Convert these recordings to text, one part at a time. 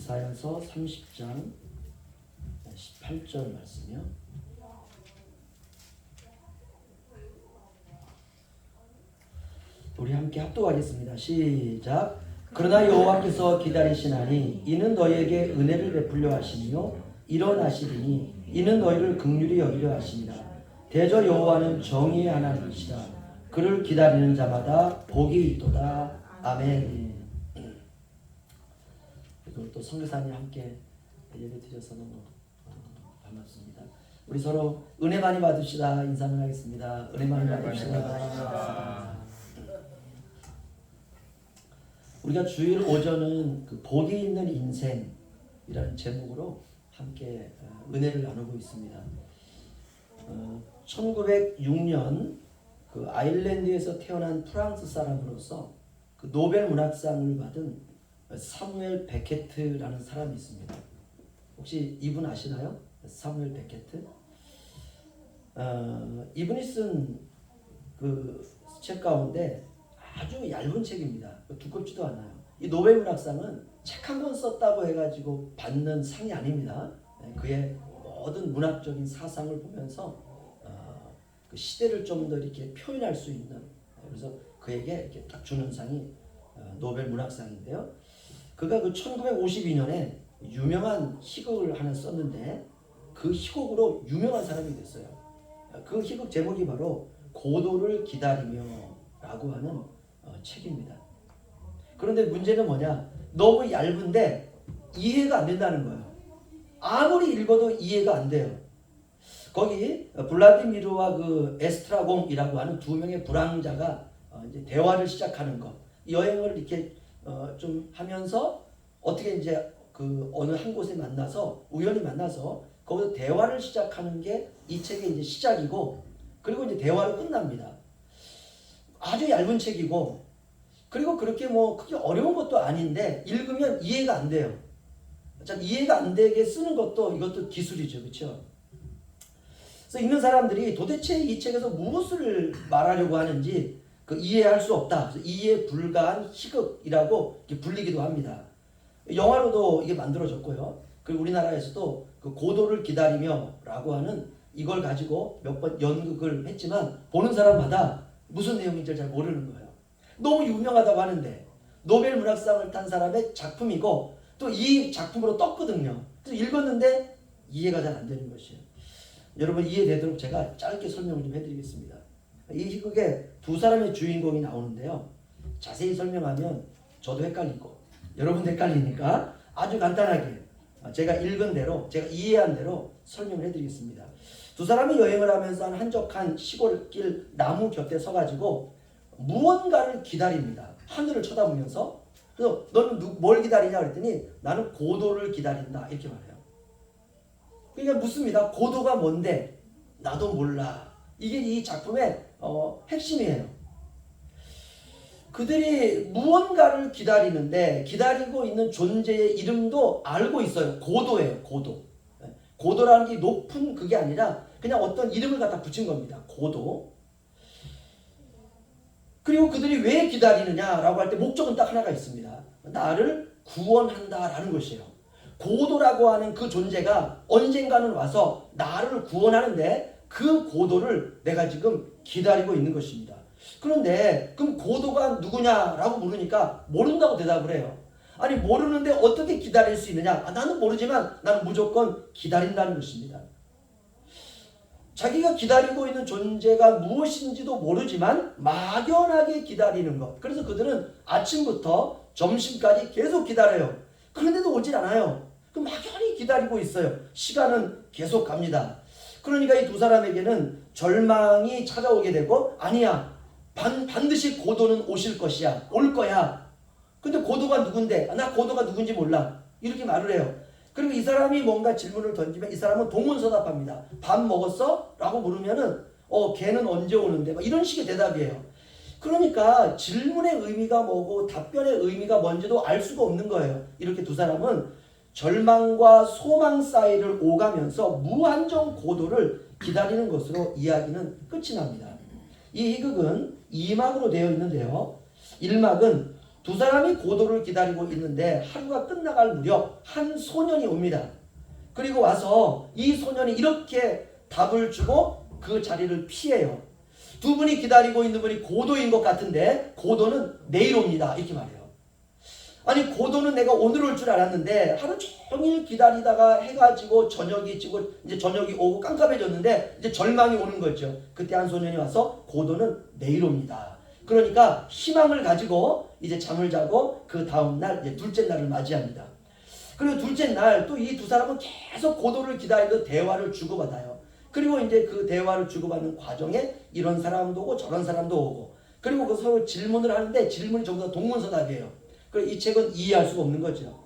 이사야서 30장 18절 말씀이요. 우리 함께 합독하겠습니다. 시작. 그러나 여호와께서 기다리시나니 이는 너희에게 은혜를 베풀려 하시며 일어나시리니 이는 너희를 긍휼히 여기려 하시니라. 대저 여호와는 정의의 하나님이시다. 그를 기다리는 자마다 복이 있도다. 아멘. 그리고 또 선교사님 함께 예배 드려서 너무 반갑습니다. 우리 서로 은혜 많이 받으시다 인사를 하겠습니다. 은혜 많이 받으시다. 우리가 주일 오전은 그 복이 있는 인생이라는 제목으로 함께 은혜를 나누고 있습니다. 1906년 그 아일랜드에서 태어난 프랑스 사람으로서 그 노벨 문학상을 받은 사무엘 베케트라는 사람이 있습니다. 혹시 이분 아시나요? 사무엘 베케트? 이분이 쓴 그 책 가운데 아주 얇은 책입니다. 두껍지도 않아요. 이 노벨 문학상은 책 한 권 썼다고 해가지고 받는 상이 아닙니다. 그의 모든 문학적인 사상을 보면서 그 시대를 좀 더 이렇게 표현할 수 있는, 그래서 그에게 이렇게 딱 주는 상이 노벨 문학상인데요. 그가 그 1952년에 유명한 희곡을 하나 썼는데 그 희곡으로 유명한 사람이 됐어요. 그 희곡 제목이 바로 고도를 기다리며 라고 하는 책입니다. 그런데 문제는 뭐냐? 너무 얇은데 이해가 안 된다는 거예요. 아무리 읽어도 이해가 안 돼요. 거기 블라디미르와 그 에스트라곰이라고 하는 두 명의 불황자가 이제 대화를 시작하는 것. 여행을 이렇게 좀 하면서 어떻게 이제 그 어느 한 곳에 만나서 우연히 만나서 거기서 대화를 시작하는 게 이 책의 이제 시작이고, 그리고 이제 대화로 끝납니다. 아주 얇은 책이고, 그리고 그렇게 뭐 크게 어려운 것도 아닌데 읽으면 이해가 안 돼요. 참 이해가 안 되게 쓰는 것도 이것도 기술이죠, 그렇죠? 그래서 읽는 사람들이 도대체 이 책에서 무엇을 말하려고 하는지 그 이해할 수 없다. 그래서 이해 불가한 희극이라고 이렇게 불리기도 합니다. 영화로도 이게 만들어졌고요. 그리고 우리나라에서도 그 고도를 기다리며라고 하는 이걸 가지고 몇 번 연극을 했지만 보는 사람마다 무슨 내용인지 잘 모르는 거예요. 너무 유명하다고 하는데 노벨 문학상을 탄 사람의 작품이고 또 이 작품으로 떴거든요. 그래서 읽었는데 이해가 잘 안 되는 것이에요. 여러분 이해되도록 제가 짧게 설명을 좀 해드리겠습니다. 이 희극에 두 사람의 주인공이 나오는데요. 자세히 설명하면 저도 헷갈리고 여러분도 헷갈리니까 아주 간단하게 제가 읽은 대로, 제가 이해한 대로 설명을 해드리겠습니다. 두 사람이 여행을 하면서 한 한적한 시골길 나무 곁에 서가지고 무언가를 기다립니다. 하늘을 쳐다보면서. 그래서 너는 뭘 기다리냐 그랬더니 나는 고도를 기다린다 이렇게 말해요. 그러니까 묻습니다. 고도가 뭔데? 나도 몰라. 이게 이 작품의 핵심이에요. 그들이 무언가를 기다리는데 기다리고 있는 존재의 이름도 알고 있어요. 고도예요. 고도. 고도라는 게 높은 그게 아니라 그냥 어떤 이름을 갖다 붙인 겁니다. 고도. 그리고 그들이 왜 기다리느냐라고 할 때 목적은 딱 하나가 있습니다. 나를 구원한다라는 것이에요. 고도라고 하는 그 존재가 언젠가는 와서 나를 구원하는데 그 고도를 내가 지금 기다리고 있는 것입니다. 그런데 그럼 고도가 누구냐라고 물으니까 모른다고 대답을 해요. 아니 모르는데 어떻게 기다릴 수 있느냐? 나는 모르지만 나는 무조건 기다린다는 것입니다. 자기가 기다리고 있는 존재가 무엇인지도 모르지만 막연하게 기다리는 것. 그래서 그들은 아침부터 점심까지 계속 기다려요. 그런데도 오질 않아요. 그럼 막연히 기다리고 있어요. 시간은 계속 갑니다. 그러니까 이 두 사람에게는 절망이 찾아오게 되고 아니야. 반드시 고도는 오실 것이야. 올 거야. 근데 고도가 누군데? 나 고도가 누군지 몰라. 이렇게 말을 해요. 그리고 이 사람이 뭔가 질문을 던지면 이 사람은 동문서답합니다. 밥 먹었어? 라고 물으면은 걔는 언제 오는데? 막 이런 식의 대답이에요. 그러니까 질문의 의미가 뭐고 답변의 의미가 뭔지도 알 수가 없는 거예요. 이렇게 두 사람은 절망과 소망 사이를 오가면서 무한정 고도를 기다리는 것으로 이야기는 끝이 납니다. 이 희극은 2막으로 되어 있는데요. 1막은 두 사람이 고도를 기다리고 있는데 하루가 끝나갈 무렵 한 소년이 옵니다. 그리고 와서 이 소년이 이렇게 답을 주고 그 자리를 피해요. 두 분이 기다리고 있는 분이 고도인 것 같은데 고도는 내일 옵니다. 이렇게 말해요. 아니 고도는 내가 오늘 올 줄 알았는데 하루 종일 기다리다가 해가 지고 저녁이 지고 이제 저녁이 오고 깜깜해졌는데 이제 절망이 오는 거죠. 그때 한 소년이 와서 고도는 내일 옵니다. 그러니까 희망을 가지고 이제 잠을 자고 그 다음날 이제 둘째 날을 맞이합니다. 그리고 둘째 날 또 이 두 사람은 계속 고도를 기다리고 대화를 주고받아요. 그리고 이제 그 대화를 주고받는 과정에 이런 사람도 오고 저런 사람도 오고 그리고 그 서로 질문을 하는데 질문이 전부 다 동문서답이에요. 그래서 이 책은 이해할 수가 없는 거죠.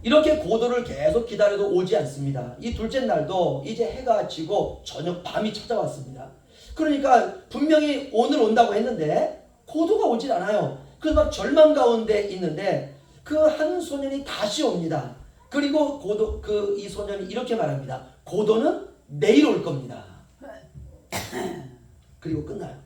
이렇게 고도를 계속 기다려도 오지 않습니다. 이 둘째 날도 이제 해가 지고 저녁 밤이 찾아왔습니다. 그러니까 분명히 오늘 온다고 했는데 고도가 오질 않아요. 그래서 막 절망 가운데 있는데 그 한 소년이 다시 옵니다. 그리고 이 소년이 이렇게 말합니다. 고도는 내일 올 겁니다. 그리고 끝나요.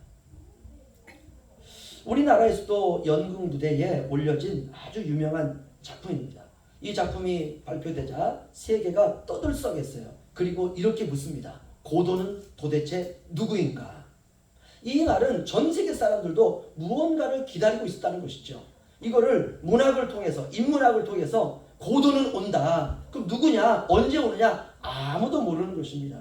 우리나라에서도 연극 무대에 올려진 아주 유명한 작품입니다. 이 작품이 발표되자 세계가 떠들썩했어요. 그리고 이렇게 묻습니다. 고도는 도대체 누구인가? 이 말은 전 세계 사람들도 무언가를 기다리고 있었다는 것이죠. 이거를 문학을 통해서 인문학을 통해서 고도는 온다. 그럼 누구냐? 언제 오느냐? 아무도 모르는 것입니다.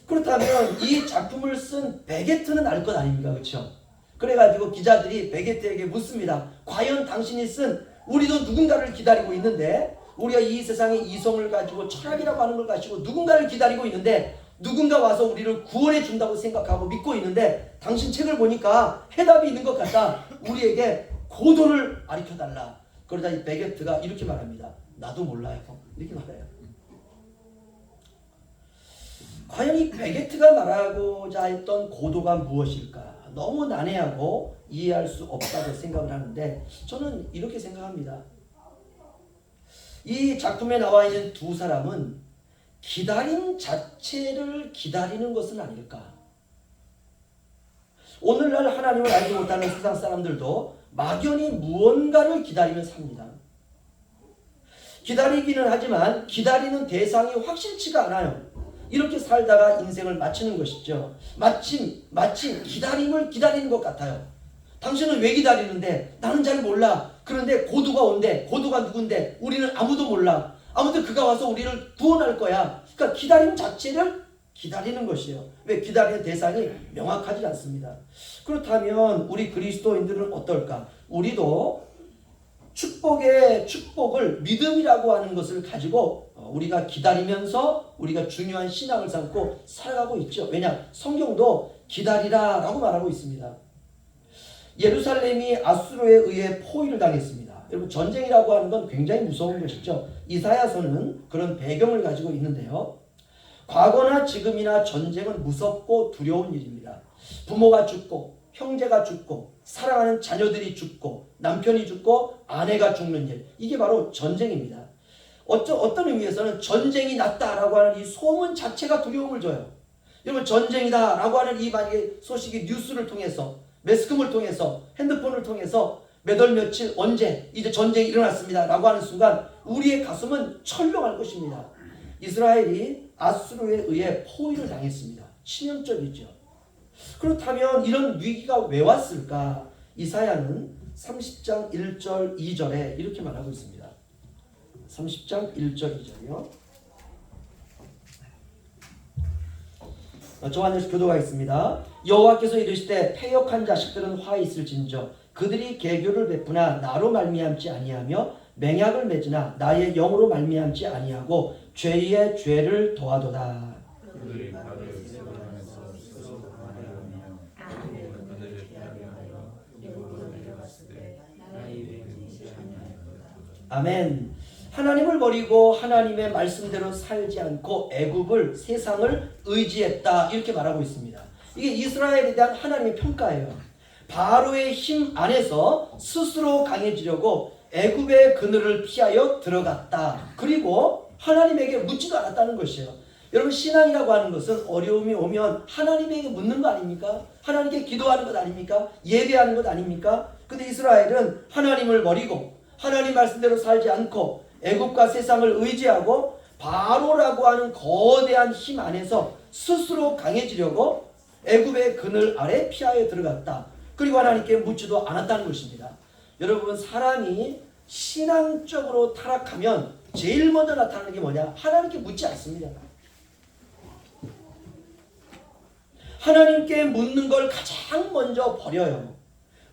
그렇다면 이 작품을 쓴 베게트는 알 것 아닙니까? 그렇죠? 그래가지고 기자들이 베게트에게 묻습니다. 과연 당신이 쓴 우리도 누군가를 기다리고 있는데 우리가 이 세상의 이성을 가지고 철학이라고 하는 걸 가지고 누군가를 기다리고 있는데 누군가 와서 우리를 구원해 준다고 생각하고 믿고 있는데 당신 책을 보니까 해답이 있는 것 같다. 우리에게 고도를 가르쳐달라. 그러자 이 베게트가 이렇게 말합니다. 나도 몰라요. 이렇게 말해요. 과연 이 베게트가 말하고자 했던 고도가 무엇일까? 너무 난해하고 이해할 수 없다고 생각을 하는데 저는 이렇게 생각합니다. 이 작품에 나와 있는 두 사람은 기다림 자체를 기다리는 것은 아닐까? 오늘날 하나님을 알지 못하는 세상 사람들도 막연히 무언가를 기다리며 삽니다. 기다리기는 하지만 기다리는 대상이 확실치가 않아요. 이렇게 살다가 인생을 마치는 것이죠. 마침 기다림을 기다리는 것 같아요. 당신은 왜 기다리는데? 나는 잘 몰라. 그런데 고도가 온대. 고도가 누군데? 우리는 아무도 몰라. 아무튼 그가 와서 우리를 구원할 거야. 그러니까 기다림 자체를 기다리는 것이에요. 왜? 기다리는 대상이 명확하지 않습니다. 그렇다면 우리 그리스도인들은 어떨까? 우리도 축복을 믿음이라고 하는 것을 가지고 우리가 기다리면서 우리가 중요한 신앙을 삼고 살아가고 있죠. 왜냐? 성경도 기다리라 라고 말하고 있습니다. 예루살렘이 아수르에 의해 포위를 당했습니다. 여러분 전쟁이라고 하는 건 굉장히 무서운 것이죠. 이사야서는 그런 배경을 가지고 있는데요. 과거나 지금이나 전쟁은 무섭고 두려운 일입니다. 부모가 죽고 형제가 죽고 사랑하는 자녀들이 죽고 남편이 죽고 아내가 죽는 일, 이게 바로 전쟁입니다. 어떤 의미에서는 전쟁이 났다라고 하는 이 소문 자체가 두려움을 줘요. 여러분 전쟁이다라고 하는 이 만약에 소식이 뉴스를 통해서 매스컴을 통해서 핸드폰을 통해서 몇 월 며칠 언제 이제 전쟁이 일어났습니다 라고 하는 순간 우리의 가슴은 철렁할 것입니다. 이스라엘이 아수르에 의해 포위를 당했습니다. 치명적이죠. 그렇다면 이런 위기가 왜 왔을까? 이사야는 30장 1절 2절에 이렇게 말하고 있습니다. 30장 1절 2절이요. 저한에서 교도하겠습니다. 여호와께서 이르시되 패역한 자식들은 화 있을진저 그들이 계교를 베푸나 나로 말미암지 아니하며 맹약을 맺으나 나의 영으로 말미암지 아니하고 죄의 죄를 더하도다. 그들이 바다를 세워하면서 스스로 강하여며 그들을 피하려 입으로 내려갔을 때 나의 입에 금지 아니하였도다. 아멘. 하나님을 버리고 하나님의 말씀대로 살지 않고 애굽을 세상을 의지했다 이렇게 말하고 있습니다. 이게 이스라엘에 대한 하나님의 평가예요. 바로의 힘 안에서 스스로 강해지려고 애굽의 그늘을 피하여 들어갔다. 그리고 하나님에게 묻지도 않았다는 것이에요. 여러분 신앙이라고 하는 것은 어려움이 오면 하나님에게 묻는 거 아닙니까? 하나님께 기도하는 것 아닙니까? 예배하는 것 아닙니까? 근데 이스라엘은 하나님을 버리고 하나님 말씀대로 살지 않고 애굽과 세상을 의지하고 바로라고 하는 거대한 힘 안에서 스스로 강해지려고 애굽의 그늘 아래 피하여 들어갔다. 그리고 하나님께 묻지도 않았다는 것입니다. 여러분, 사람이 신앙적으로 타락하면 제일 먼저 나타나는 게 뭐냐? 하나님께 묻지 않습니다. 하나님께 묻는 걸 가장 먼저 버려요.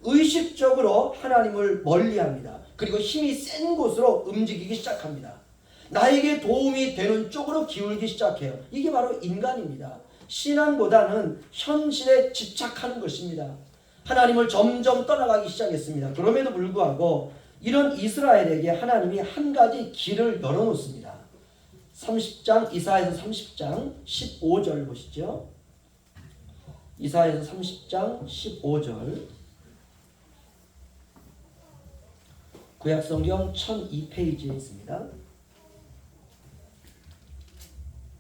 의식적으로 하나님을 멀리합니다. 그리고 힘이 센 곳으로 움직이기 시작합니다. 나에게 도움이 되는 쪽으로 기울기 시작해요. 이게 바로 인간입니다. 신앙보다는 현실에 집착하는 것입니다. 하나님을 점점 떠나가기 시작했습니다. 그럼에도 불구하고 이런 이스라엘에게 하나님이 한 가지 길을 열어놓습니다. 30장, 이사야서 30장 15절 보시죠. 이사야서 30장 15절. 구약성경 1002페이지에 있습니다.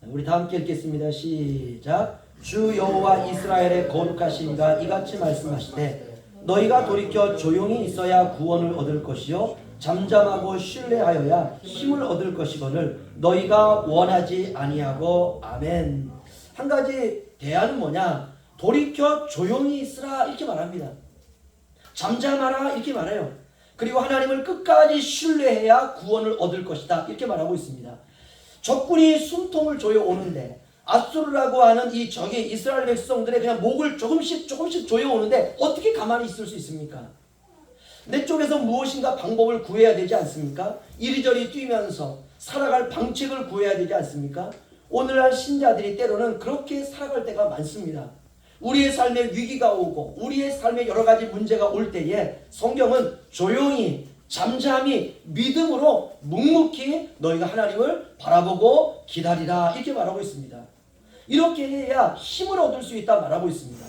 우리 다 함께 읽겠습니다. 시작. 주 여호와 이스라엘의 거룩하신 이가 이같이 말씀하시되 너희가 돌이켜 조용히 있어야 구원을 얻을 것이요 잠잠하고 신뢰하여야 힘을 얻을 것이거늘 너희가 원하지 아니하고. 아멘. 한 가지 대안은 뭐냐? 돌이켜 조용히 있으라 이렇게 말합니다. 잠잠하라 이렇게 말해요. 그리고 하나님을 끝까지 신뢰해야 구원을 얻을 것이다 이렇게 말하고 있습니다. 적군이 숨통을 조여오는데 아수르라고 하는 이 적이 이스라엘 백성들의 그냥 목을 조금씩 조여오는데 어떻게 가만히 있을 수 있습니까? 내 쪽에서 무엇인가 방법을 구해야 되지 않습니까? 이리저리 뛰면서 살아갈 방책을 구해야 되지 않습니까? 오늘날 신자들이 때로는 그렇게 살아갈 때가 많습니다. 우리의 삶에 위기가 오고 우리의 삶에 여러 가지 문제가 올 때에 성경은 조용히 잠잠히 믿음으로 묵묵히 너희가 하나님을 바라보고 기다리라 이렇게 말하고 있습니다. 이렇게 해야 힘을 얻을 수 있다 말하고 있습니다.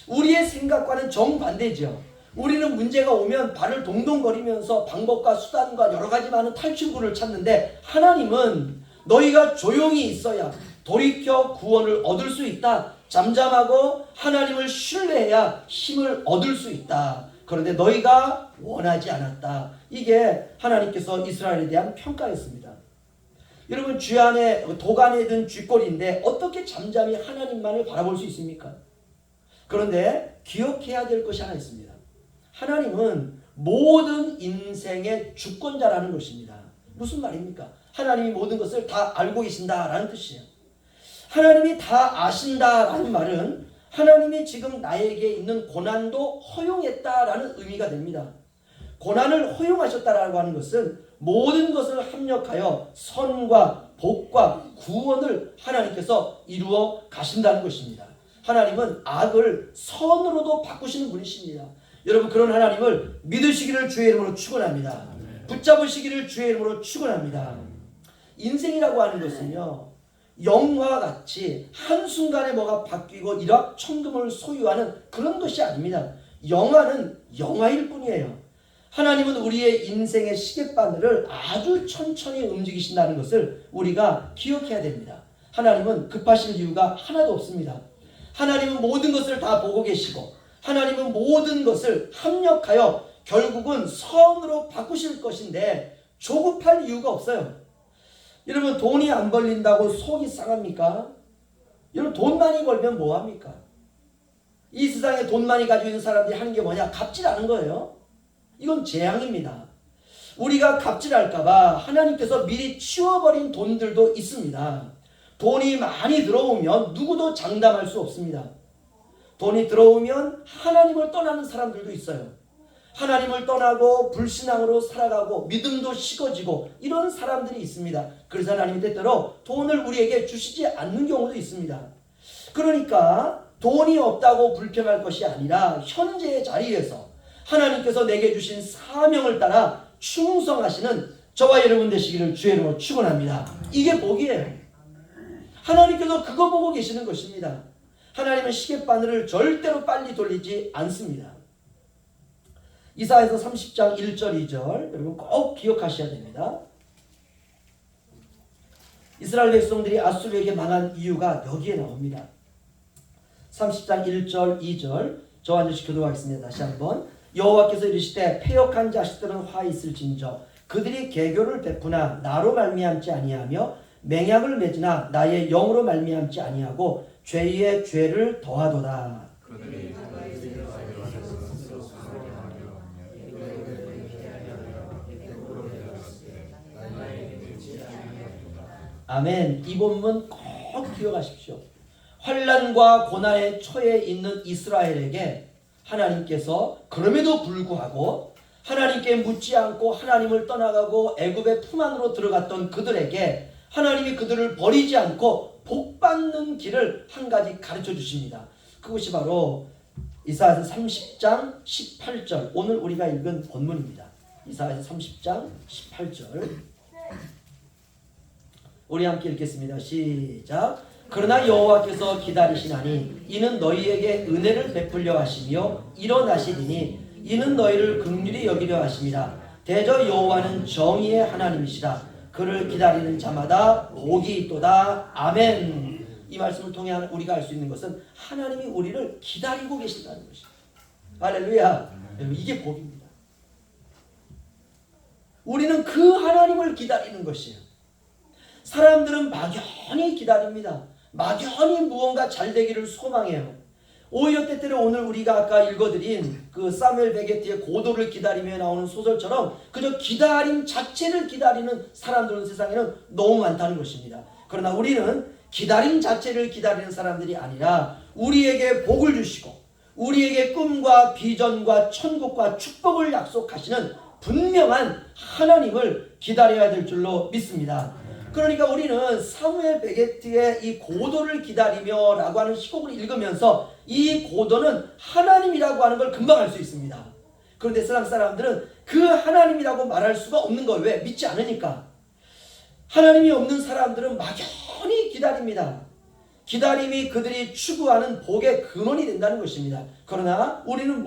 우리의 생각과는 정반대죠. 우리는 문제가 오면 발을 동동거리면서 방법과 수단과 여러 가지 많은 탈출구를 찾는데 하나님은 너희가 조용히 있어야 돌이켜 구원을 얻을 수 있다. 잠잠하고 하나님을 신뢰해야 힘을 얻을 수 있다. 그런데 너희가 원하지 않았다. 이게 하나님께서 이스라엘에 대한 평가였습니다. 여러분, 쥐 안에 독 안에 든 쥐꼬리인데 어떻게 잠잠히 하나님만을 바라볼 수 있습니까? 그런데 기억해야 될 것이 하나 있습니다. 하나님은 모든 인생의 주권자라는 것입니다. 무슨 말입니까? 하나님이 모든 것을 다 알고 계신다라는 뜻이에요. 하나님이 다 아신다라는 말은 하나님이 지금 나에게 있는 고난도 허용했다라는 의미가 됩니다. 고난을 허용하셨다라고 하는 것은 모든 것을 합력하여 선과 복과 구원을 하나님께서 이루어 가신다는 것입니다. 하나님은 악을 선으로도 바꾸시는 분이십니다. 여러분, 그런 하나님을 믿으시기를 주의 이름으로 축원합니다. 붙잡으시기를 주의 이름으로 축원합니다. 인생이라고 하는 것은요, 영화와 같이 한순간에 뭐가 바뀌고 일확천금을 소유하는 그런 것이 아닙니다. 영화는 영화일 뿐이에요. 하나님은 우리의 인생의 시계바늘을 아주 천천히 움직이신다는 것을 우리가 기억해야 됩니다. 하나님은 급하실 이유가 하나도 없습니다. 하나님은 모든 것을 다 보고 계시고 하나님은 모든 것을 합력하여 결국은 선으로 바꾸실 것인데 조급할 이유가 없어요. 여러분, 돈이 안 벌린다고 속이 상합니까? 여러분, 돈 많이 벌면 뭐합니까? 이 세상에 돈 많이 가지고 있는 사람들이 하는 게 뭐냐? 갑질하는 거예요. 이건 재앙입니다. 우리가 갑질할까봐 하나님께서 미리 치워버린 돈들도 있습니다. 돈이 많이 들어오면 누구도 장담할 수 없습니다. 돈이 들어오면 하나님을 떠나는 사람들도 있어요. 하나님을 떠나고 불신앙으로 살아가고 믿음도 식어지고 이런 사람들이 있습니다. 그래서 하나님이 때때로 돈을 우리에게 주시지 않는 경우도 있습니다. 그러니까 돈이 없다고 불평할 것이 아니라 현재의 자리에서 하나님께서 내게 주신 사명을 따라 충성하시는 저와 여러분 되시기를 주의 이름으로 축원합니다. 이게 복이에요. 하나님께서 그거 보고 계시는 것입니다. 하나님은 시계바늘을 절대로 빨리 돌리지 않습니다. 이사야서 30장 1절 2절 여러분 꼭 기억하셔야 됩니다. 이스라엘 백성들이 아수르에게 망한 이유가 여기에 나옵니다. 30장 1절 2절 저와 같이 교도하겠습니다. 다시 한번. 여호와께서 이르시되 패역한 자식들은 화 있을진저 그들이 계교를 베푸나 나로 말미암지 아니하며 맹약을 맺으나 나의 영으로 말미암지 아니하고 죄의 죄를 더하도다. 아멘. 이 본문 꼭 기억하십시오. 환난과 고난에 처해 있는 이스라엘에게 하나님께서 그럼에도 불구하고 하나님께 묻지 않고 하나님을 떠나가고 애굽의 품 안으로 들어갔던 그들에게 하나님이 그들을 버리지 않고 복받는 길을 한 가지 가르쳐 주십니다. 그것이 바로 이사야서 30장 18절, 오늘 우리가 읽은 본문입니다. 이사야서 30장 18절 우리 함께 읽겠습니다. 시작. 그러나 여호와께서 기다리시나니 이는 너희에게 은혜를 베풀려 하시며 일어나시리니 이는 너희를 긍휼히 여기려 하심이라. 대저 여호와는 정의의 하나님이시라. 그를 기다리는 자마다 복이 있도다. 아멘. 이 말씀을 통해 우리가 알 수 있는 것은 하나님이 우리를 기다리고 계신다는 것입니다. 할렐루야. 이게 복입니다. 우리는 그 하나님을 기다리는 것이에요. 사람들은 막연히 기다립니다. 막연히 무언가 잘 되기를 소망해요. 오히려 때때로 오늘 우리가 아까 읽어드린 그 사무엘 베게트의 고도를 기다리며 나오는 소설처럼 그저 기다림 자체를 기다리는 사람들은 세상에는 너무 많다는 것입니다. 그러나 우리는 기다림 자체를 기다리는 사람들이 아니라 우리에게 복을 주시고 우리에게 꿈과 비전과 천국과 축복을 약속하시는 분명한 하나님을 기다려야 될 줄로 믿습니다. 그러니까 우리는 사무엘 베게트의 이 고도를 기다리며 라고 하는 시곡을 읽으면서 이 고도는 하나님이라고 하는 걸 금방 알 수 있습니다. 그런데 세상 사람들은 그 하나님이라고 말할 수가 없는 걸 왜? 믿지 않으니까. 하나님이 없는 사람들은 막연히 기다립니다. 기다림이 그들이 추구하는 복의 근원이 된다는 것입니다. 그러나 우리는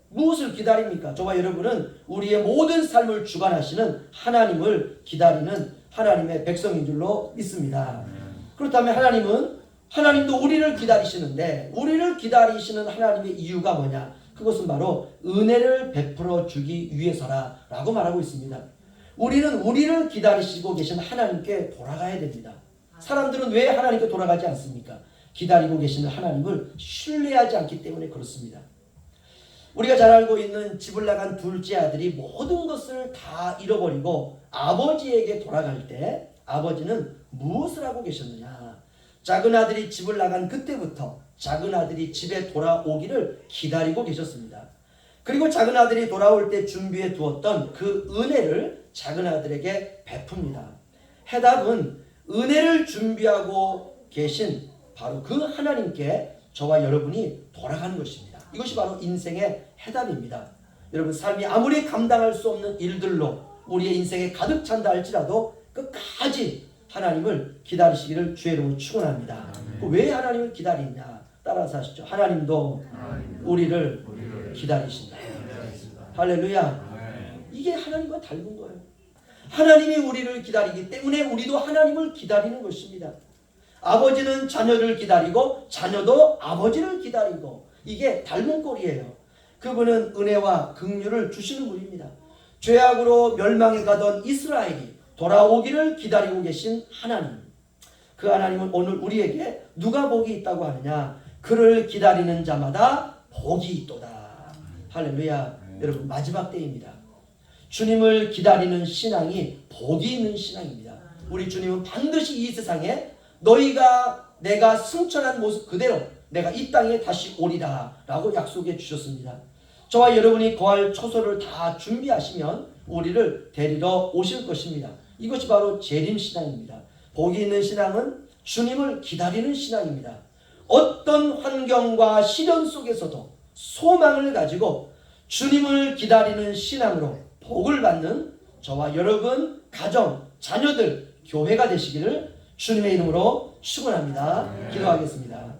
무엇을 기다립니까? 저와 여러분은 우리의 모든 삶을 주관하시는 하나님을 기다리는 하나님의 백성인 줄로 믿습니다. 그렇다면 하나님도 우리를 기다리시는데 우리를 기다리시는 하나님의 이유가 뭐냐? 그것은 바로 은혜를 베풀어 주기 위해서라 라고 말하고 있습니다. 우리는 우리를 기다리시고 계신 하나님께 돌아가야 됩니다. 사람들은 왜 하나님께 돌아가지 않습니까? 기다리고 계시는 하나님을 신뢰하지 않기 때문에 그렇습니다. 우리가 잘 알고 있는 집을 나간 둘째 아들이 모든 것을 다 잃어버리고 아버지에게 돌아갈 때 아버지는 무엇을 하고 계셨느냐? 작은 아들이 집을 나간 그때부터 작은 아들이 집에 돌아오기를 기다리고 계셨습니다. 그리고 작은 아들이 돌아올 때 준비해 두었던 그 은혜를 작은 아들에게 베풉니다. 해답은 은혜를 준비하고 계신 바로 그 하나님께 저와 여러분이 돌아가는 것입니다. 이것이 바로 인생의 해답입니다. 여러분, 삶이 아무리 감당할 수 없는 일들로 우리의 인생에 가득 찬다 할지라도 끝까지 하나님을 기다리시기를 주의 이름으로 축원합니다. 왜 하나님을 기다리냐? 따라서 하시죠. 하나님도 우리를 기다리신다. 할렐루야. 이게 하나님과 닮은 거예요. 하나님이 우리를 기다리기 때문에 우리도 하나님을 기다리는 것입니다. 아버지는 자녀를 기다리고 자녀도 아버지를 기다리고 이게 닮은 꼴이에요. 그분은 은혜와 긍휼을 주시는 분입니다. 죄악으로 멸망해 가던 이스라엘이 돌아오기를 기다리고 계신 하나님. 그 하나님은 오늘 우리에게 누가 복이 있다고 하느냐? 그를 기다리는 자마다 복이 있도다. 할렐루야. 여러분, 마지막 때입니다. 주님을 기다리는 신앙이 복이 있는 신앙입니다. 우리 주님은 반드시 이 세상에 내가 승천한 모습 그대로 내가 이 땅에 다시 오리라 라고 약속해 주셨습니다. 저와 여러분이 거할 처소를 다 준비하시면 우리를 데리러 오실 것입니다. 이것이 바로 재림신앙입니다. 복이 있는 신앙은 주님을 기다리는 신앙입니다. 어떤 환경과 시련 속에서도 소망을 가지고 주님을 기다리는 신앙으로 복을 받는 저와 여러분, 가정, 자녀들, 교회가 되시기를 주님의 이름으로 축원합니다. 기도하겠습니다.